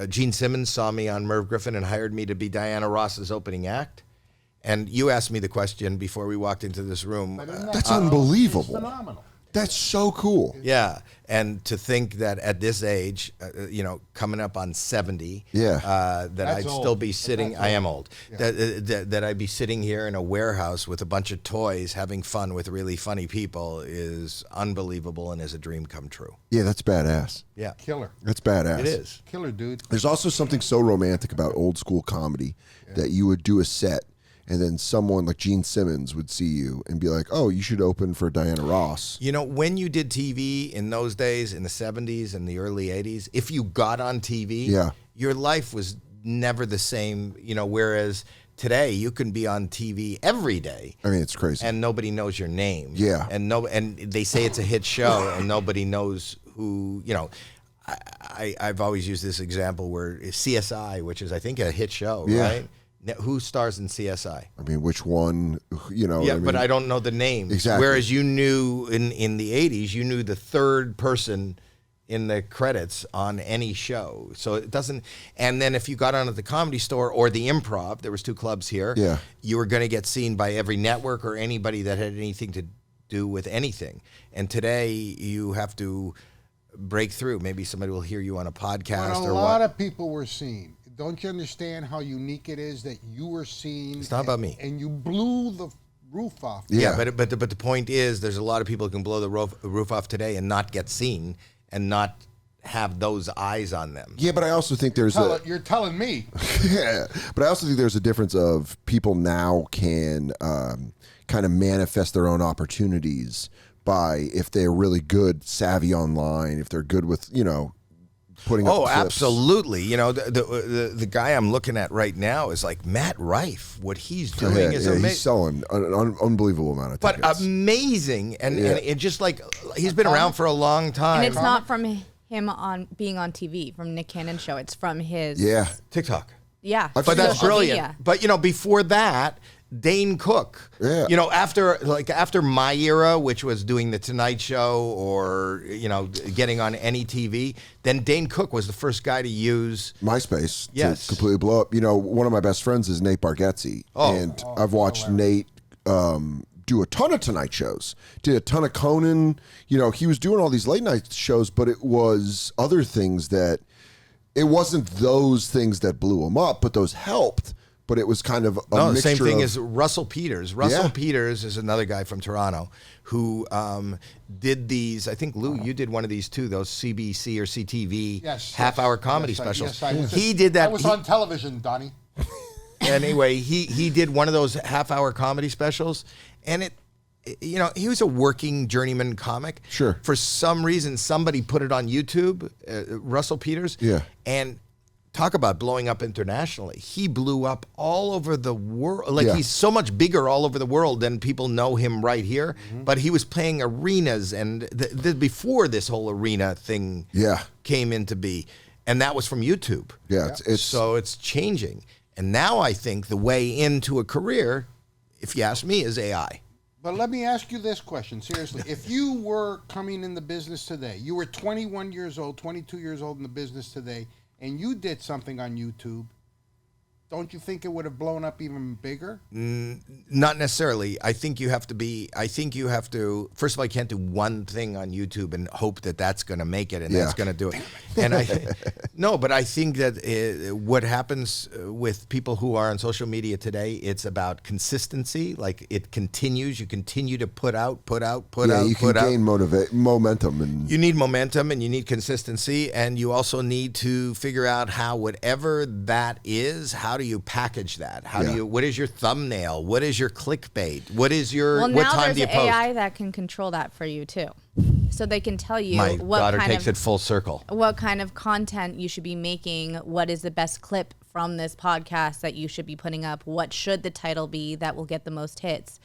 Gene Simmons saw me on Merv Griffin and hired me to be Diana Ross's opening act. And you asked me the question before we walked into this room. That's unbelievable. It's phenomenal. That's so cool. Yeah, and to think that at this age, coming up on 70, that That's I'd old. still be sitting. That's I am old. old. That I'd be sitting here in a warehouse with a bunch of toys, having fun with really funny people, is unbelievable and is a dream come true. Yeah, that's badass. Yeah, Killer. That's badass. it is. Killer, dude. There's also something so romantic about old school comedy that you would do a set and then someone like Gene Simmons would see you and be like, oh, you should open for Diana Ross. When you did TV in those days, in the 70s and the early 80s, if you got on TV, your life was never the same, whereas today you can be on TV every day. I mean, it's crazy. And nobody knows your name. Yeah. And they say it's a hit show and nobody knows who, I've always used this example where CSI, which is I think a hit show, right? Now, who stars in CSI? I mean, which one, Yeah, but I don't know the names. Exactly. Whereas you knew in the 80s, you knew the third person in the credits on any show. So it doesn't, and then if you got on at the Comedy Store or the Improv, there was 2 clubs here, you were going to get seen by every network or anybody that had anything to do with anything. And today you have to break through. Maybe somebody will hear you on a podcast But or a what. lot of people were seen. Don't you understand how unique it is that you were seen? It's not about me. And you blew the roof off. Yeah, but the point is, there's a lot of people who can blow the roof off today and not get seen and not have those eyes on them. Yeah, but I also think there's You're telling me. Yeah, but I also think there's a difference of people now can kind of manifest their own opportunities by if they're really good, savvy online, if they're good with, putting up clips. Absolutely. The guy I'm looking at right now is like Matt Rife. What he's doing is amazing. He's selling an unbelievable amount of tickets. But amazing. And it just like, he's been around for a long time. And it's not from him being on TV, from Nick Cannon's show. It's from his TikTok. Yeah. But that's social brilliant. media. But, before that, Dane Cook. Yeah. After my era, which was doing the Tonight Show or, getting on any TV, then Dane Cook was the first guy to use MySpace to completely blow up. One of my best friends is Nate Bargatze. And I've watched Nate do a ton of Tonight shows, did a ton of Conan. He was doing all these late night shows, but it was other things that, it wasn't those things that blew him up, but those helped. But it was kind of a mixture. Same thing of, as Russell Peters. Russell Peters is another guy from Toronto who did these. I think, Lou, you did one of these too, those CBC or CTV half-hour comedy specials. He did that. I was on television, Donnie. Anyway, he did one of those half-hour comedy specials, and he was a working journeyman comic. Sure. For some reason, somebody put it on YouTube, Russell Peters. Yeah. And talk about blowing up internationally. He blew up all over the world. He's so much bigger all over the world than people know him right here. Mm-hmm. But he was playing arenas, and before this whole arena thing came into be. And that was from YouTube. Yeah. So it's changing. And now I think the way into a career, if you ask me, is AI. But let me ask you this question, seriously. If you were coming in the business today, you were 21 years old, 22 years old in the business today, and you did something on YouTube, don't you think it would have blown up even bigger? Not necessarily. I think you have to, first of all, you can't do one thing on YouTube and hope that that's going to make it and that's going to do it. And but I think that what happens with people who are on social media today, it's about consistency. Like it continues. You continue to put out. You can gain momentum. And you need momentum and you need consistency. And you also need to figure out how whatever that is, how do you package that? What is your thumbnail? What is your clickbait? What is your, what time do you post? Well, now there's AI that can control that for you too. So they can tell you My daughter takes it full circle. What kind of content you should be making, what is the best clip from this podcast that you should be putting up, what should the title be that will get the most hits.